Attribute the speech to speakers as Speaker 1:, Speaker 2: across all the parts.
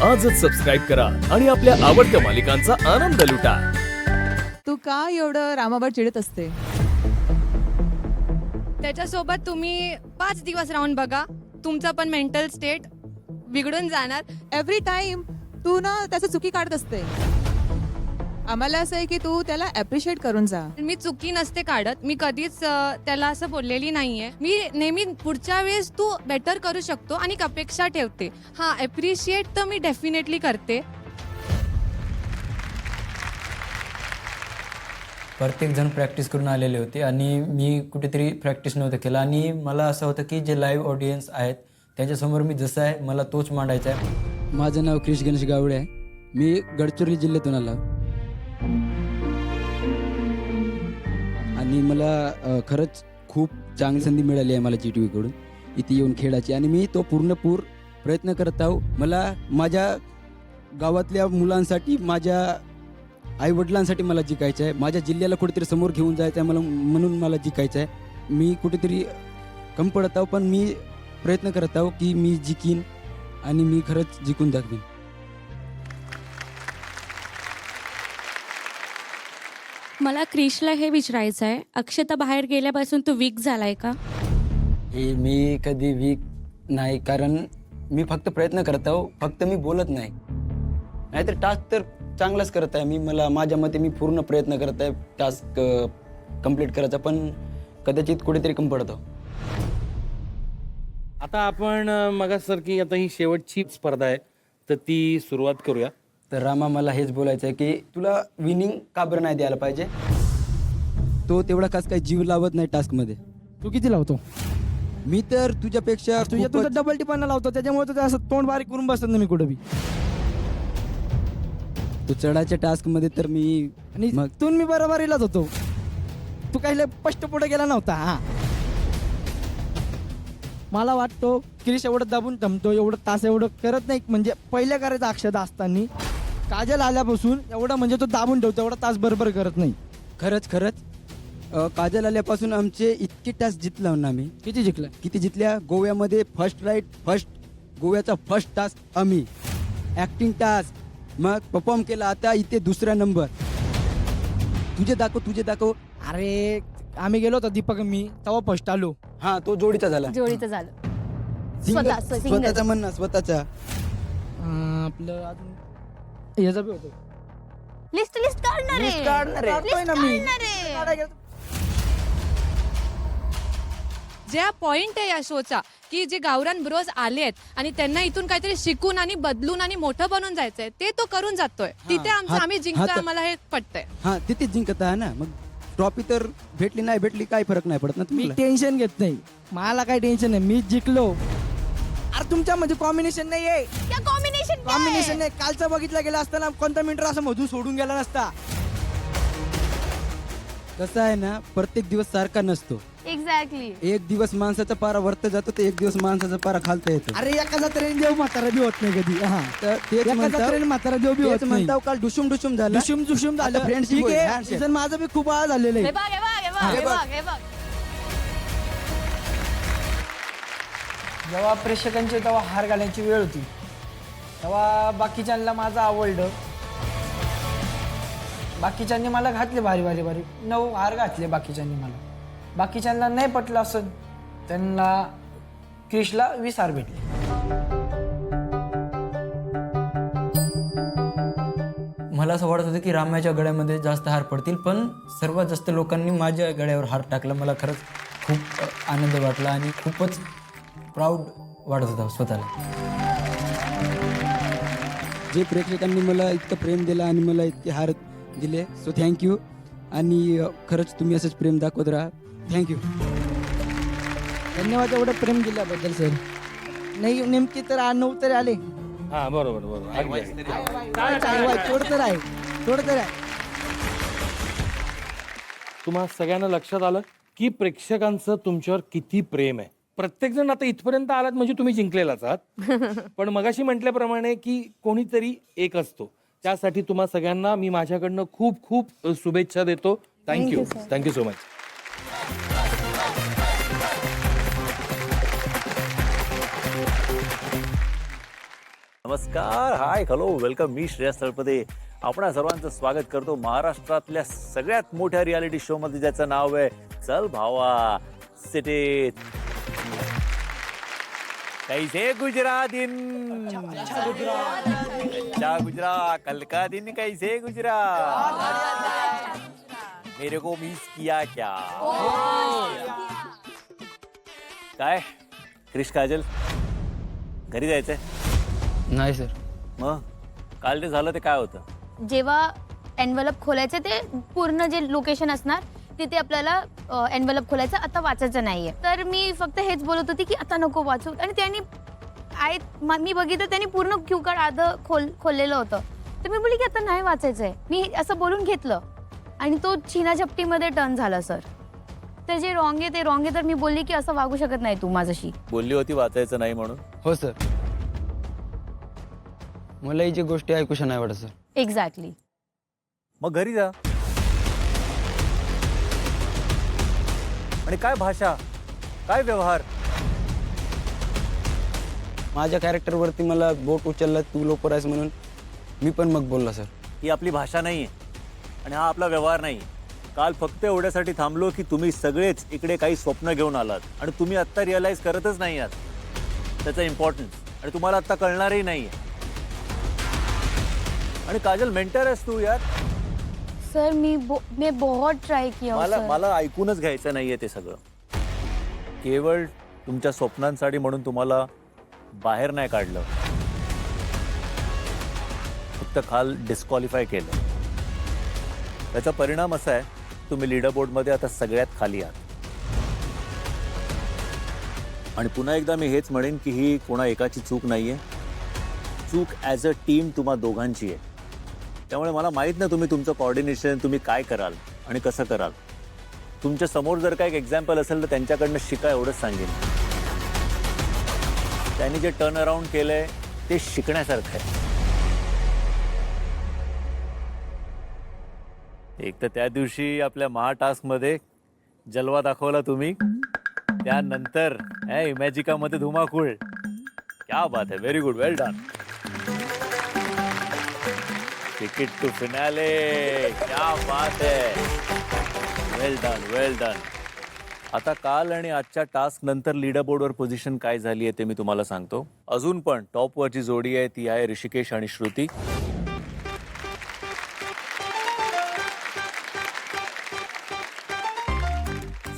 Speaker 1: आजच सबस्क्राईब करा आणि आपल्या आवडत्या मालिकांचा आनंद लुटा.
Speaker 2: तू का एवढं रामावर चिडत असते?
Speaker 3: त्याच्यासोबत तुम्ही 5 दिवस राहून बघा, तुमचं पण मेंटल स्टेट बिघडून जाणार.
Speaker 2: एव्हरी टाइम तू ना त्याचं चुकी काढत असते. आम्हाला असं आहे की तू त्याला अप्रिशिएट करून जा.
Speaker 3: मी चुकी नसते काढत, मी कधीच त्याला असं बोललेली नाहीये. मी नेहमी पुढच्या वेळेस तू बेटर करू शकतो आणि एक अपेक्षा ठेवते. हा, अप्रिशिएट तर मी डेफिनेटली करते.
Speaker 4: प्रत्येक जण प्रॅक्टिस करून आलेले होते आणि मी कुठेतरी प्रॅक्टिस नव्हतं केलं आणि मला असं होतं की जे लाईव्ह ऑडियन्स आहेत त्यांच्यासमोर मी जसं आहे मला तोच मांडायचा आहे.
Speaker 5: माझं नाव क्रिश गणेश गावडे आहे. मी गडचिरोली जिल्ह्यातून आलो आणि मला खरंच खूप चांगली संधी मिळाली आहे मला GTV कडून इथे येऊन खेळायची आणि मी तो पूर्णपूर प्रयत्न करत आहो. मला माझ्या गावातल्या मुलांसाठी, माझ्या आईवडिलांसाठी मला जिंकायचं आहे. माझ्या जिल्ह्याला कुठेतरी समोर घेऊन जायचं आहे मला, म्हणून मला जिंकायचं आहे. मी कुठेतरी कमी पडत आहो पण मी प्रयत्न करत आहो की मी जिंकीन आणि मी खरंच जिंकून दाखवीन.
Speaker 6: मला क्रिशला हे विचारायचं आहे, अक्षता बाहेर गेल्यापासून तू वीक झालाय का?
Speaker 5: हे मी कधी वीक नाही, कारण मी फक्त प्रयत्न करत आहो, फक्त मी बोलत नाही. नाहीतर टास्क तर चांगलाच करत आहे मी. माझ्या मते मी पूर्ण प्रयत्न करत आहे टास्क कंप्लीट करायचा, पण कदाचित कुठेतरी कमी पडतो.
Speaker 7: आता आपण मगासारखी आता ही शेवटची स्पर्धा आहे तर ती सुरुवात करूया.
Speaker 5: तर रामा, मला हेच बोलायचं आहे की तुला विनिंग का बरं नाही द्यायला पाहिजे. तो तेवढा खास काही जीव लावत नाही टास्कमध्ये.
Speaker 8: तू किती लावतो?
Speaker 5: मी तर तुझ्यापेक्षा
Speaker 8: तुझ्या तुझं डबल टिपांना लावतो, त्याच्यामुळे तुझं असं तोंड बारीक करून बसत ना मी कुठं बी.
Speaker 5: तू चढाच्या टास्कमध्ये तर मी
Speaker 8: आणि
Speaker 5: मग
Speaker 8: तू मी बरोबरीलाच होतो. तू काही स्पष्ट पुढे गेला नव्हता. हा, मला वाटतो क्रिश एवढं दाबून थंबतो, एवढं तास एवढं करत नाही. म्हणजे पहिल्या करायचं अक्षता असताना काजल आल्यापासून एवढं म्हणजे तो दाबून ठेवतो, एवढा तास बरोबर करत नाही.
Speaker 5: खरंच काजल आल्यापासून आमचे इतके टास्क जिंकलो ना आम्ही.
Speaker 8: किती जिंकलं?
Speaker 5: किती जिंकल्या. गोव्यामध्ये गोव्याचा फर्स्ट टास्क आम्ही, ॲक्टिंग टास्क, मग परफॉर्म केला. आता इथे दुसरा नंबर. तुझे दाखव.
Speaker 8: अरे आम्ही गेलो होतो दीपक मी, तेव्हा फर्स्ट आलो.
Speaker 5: हा, तो जोडीचा झाला.
Speaker 3: जोडीचं झालं.
Speaker 5: स्वतःचा म्हणणं स्वतःचा.
Speaker 8: आपलं अजून याचा बी होतो.
Speaker 3: लिस्ट काढणार
Speaker 8: List काढतोय ना मी.
Speaker 3: ज्या पॉइंट आहे या शोचा की जे गावरान ब्रोज आले आहेत आणि त्यांना इथून काहीतरी शिकून आणि बदलून आणि मोठं बनून जायचंय, ते तो करून जातोय. तिथे आम्ही जिंकतोय, आम्हाला हे पटतंय.
Speaker 5: हा, तिथेच जिंकत आहे ना. मग ट्रॉफी तर भेटली नाही भेटली काही फरक नाही पडत ना
Speaker 8: मी
Speaker 5: तुम्हाला.
Speaker 8: टेन्शन घेत नाही, मला काही टेन्शन नाही. मी जिंकलो. अरे तुमच्यामध्ये कॉम्बिनेशन नाही आहे. कॉम्बिनेशन नाही. कालचा बघितला गेला असताना कोणता मिनिटर असं मधून सोडून गेला नसता.
Speaker 5: कसं आहे ना, प्रत्येक दिवस सारखा नसतो.
Speaker 3: एक्झॅक्टली.
Speaker 5: एक दिवस माणसाचा पारा वरत जातो तर एक दिवस माणसाचा पारा खालता येतो.
Speaker 8: अरे एका जत्रेने देव म्हातारा बी होत नाही कधी. हा,
Speaker 5: तर तेच
Speaker 8: एका जत्रेने म्हातारा देव बी होत नाही.
Speaker 5: म्हणताव काल डुशुम झालं.
Speaker 8: दुशुम झालं.
Speaker 5: आता friendship
Speaker 8: ठीक
Speaker 5: होईल,
Speaker 8: आहे.
Speaker 5: handshake.
Speaker 8: season माझं बी खूप वेळा झालेलं आहे.
Speaker 9: जेव्हा प्रेक्षकांची तेव्हा हार घालायची वेळ होती, तेव्हा बाकीच्यांना माझं आवडलं. बाकीच्यांनी मला घातले भारी 9 हार घातले बाकीच्यांनी मला. बाकीच्यांना नाही पटलं असं, त्यांना क्रिशला 20 हार भेटले.
Speaker 4: मला असं वाटत होतं की रामाच्या गळ्यामध्ये जास्त हार पडतील, पण सर्वात जास्त लोकांनी माझ्या गळ्यावर हार टाकला. मला खरंच खूप आनंद वाटला आणि खूपच प्राऊड वाटत होता स्वतःला.
Speaker 5: जे प्रेक्षकांनी मला इतकं प्रेम दिलं आणि मला इतके हार दिले, सो थँक्यू. आणि खरंच तुम्ही असंच प्रेम दाखवत राहा. थँक्यू.
Speaker 8: धन्यवाद एवढं प्रेम दिल्याबद्दल सर. नाही नेमकी तर 9 तरी आले.
Speaker 7: हा, बरोबर. अगदी.
Speaker 8: थोडं तर आहे.
Speaker 7: तुम्हा सगळ्यांना लक्षात आलं की प्रेक्षकांचं तुमच्यावर किती प्रेम आहे. प्रत्येक जण आता इथपर्यंत आलात म्हणजे तुम्ही जिंकलेलाच आहात. पण मगाशी म्हटल्याप्रमाणे की कोणीतरी एक असतो, त्यासाठी तुम्हा सगळ्यांना मी माझ्याकडनं खूप खूप शुभेच्छा देतो. Thank you so much.
Speaker 10: नमस्कार, हाय, हॅलो, वेलकम. मी श्रेयस तळपदे. आपण सर्वांचं स्वागत करतो महाराष्ट्रातल्या सगळ्यात मोठ्या रियालिटी शो मध्ये, ज्याचं नाव आहे चल भावा सिटीत. कैसे गुजरात अच्छा गुजरात, कल का दिन कैसे गुजरा, मेरे को मिस किया क्या. काय क्रिश काजल, घरी जायचंय?
Speaker 4: नाही सर.
Speaker 10: मग काल ते झालं ते काय होतं?
Speaker 11: जेव्हा एनव्हलप खोलायचं ते पूर्ण जे लोकेशन असणार तिथे आपल्याला एनव्हलप खोलायचं, आता वाचायचं नाहीये. तर मी फक्त हेच बोलत होती की आता नको वाचू, आणि त्यांनी मी बघितलं त्यांनी पूर्ण क्यू कार्ड आधं खोललेलं होतं. तर मी बोलली की आता नाही वाचायचंय. मी असं बोलून घेतलं आणि तो चिना झपटीमध्ये टर्न झाला सर. तर जे रॉंग आहे ते रॉंग आहे. तर मी बोलली की असं वागू शकत नाही तू माझ्याशी.
Speaker 10: बोलली होती वाचायचं नाही म्हणून.
Speaker 5: हो सर. मला ही जी गोष्टी ऐकूशा नाही वाटत सर.
Speaker 11: एक्झॅक्टली.
Speaker 10: मग घरी जा. आणि काय भाषा, काय व्यवहार.
Speaker 5: माझ्या कॅरेक्टरवरती मला बोट उचलला तू लोपर आहेस म्हणून मी पण मग बोलला सर.
Speaker 10: ही आपली भाषा नाहीये आणि हा आपला व्यवहार नाही. काल फक्त एवढ्यासाठी थांबलो की तुम्ही सगळेच इकडे काही स्वप्न घेऊन आलात आणि तुम्ही आत्ता रिअलाइज करतच नाही आहात त्याचा इम्पॉर्टन्स, आणि तुम्हाला आत्ता कळणारही नाहीये. आणि काजल, मेंटर आहेस तू यार.
Speaker 11: सर मी बहुत ट्राय किया
Speaker 10: मला ऐकूनच घ्यायचं नाहीये ते सगळं. केवळ तुमच्या स्वप्नांसाठी म्हणून तुम्हाला बाहेर नाही काढलं, फक्त काल डिस्क्वालिफाय केलं. त्याचा परिणाम असा आहे, तुम्ही लीडर बोर्डमध्ये आता सगळ्यात खाली आहात. आणि पुन्हा एकदा मी हेच म्हणेन की ही कोणा एकाची चूक नाहीये, चूक ॲज अ टीम तुम्हा दोघांची आहे. त्यामुळे मला माहीत नाही तुम्ही तुमचं कॉर्डिनेशन तुम्ही काय कराल आणि कसं कराल. तुमच्या समोर जर का एक एक्झाम्पल असेल तर त्यांच्याकडनं शिका, एवढंच सांगेन. त्यांनी जे टर्न अराउंड केलंय ते शिकण्यासारखं आहे. एक तर त्या दिवशी आपल्या महाटास्कमध्ये जलवा दाखवला तुम्ही, त्यानंतर इमॅजिकामध्ये धुमाकूळ. क्या बात आहे, very good, well done. Ticket to finale, क्या बात आहे, वेल डन, वेल डन. आता काल आणि आजच्या टास्क नंतर लीडर बोर्डवर पोझिशन काय झाली आहे ते मी तुम्हाला सांगतो. अजून पण टॉपवरची जोडी आहे ती आहे ऋषिकेश आणि श्रुती.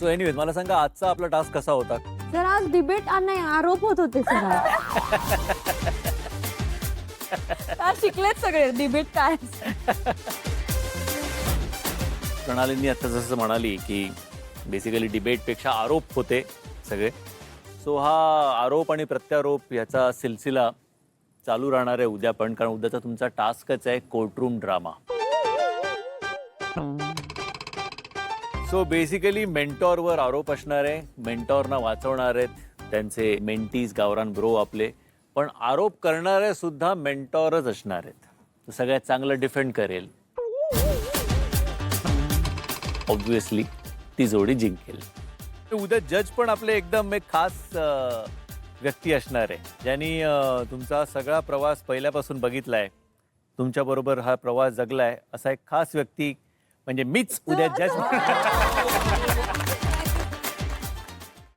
Speaker 10: सो एनिवेज, मला सांगा आजचा आपला टास्क कसा होता?
Speaker 6: सर आज डिबेट नाही, आरोप होत होते सर. शिकलेत सगळे डिबेट काय.
Speaker 10: प्रणालींनी आता जसं म्हणाली की बेसिकली डिबेटपेक्षा आरोप होते सगळे. सो हा आरोप आणि प्रत्यारोप याचा सिलसिला चालू राहणार आहे उद्या पण, कारण उद्याचा तुमचा टास्कच आहे कोर्टरूम ड्रामा. सो बेसिकली मेंटॉरवर आरोप असणार आहे, मेंटॉरना वाचवणार आहेत त्यांचे मेंटीज गावरान ब्रो आपले, पण आरोप करणारे सुद्धा मेंटॉरच असणार आहेत. तो सगळ्यात चांगलं डिफेंड करेल, ऑब्व्हियसली ती जोडी जिंकेल. उद्या जज पण आपले एकदम एक खास व्यक्ती असणार आहे, ज्यांनी तुमचा सगळा प्रवास पहिल्यापासून बघितलाय, तुमच्याबरोबर हा प्रवास जगलाय, असा एक खास व्यक्ती म्हणजे मीच उद्या जज.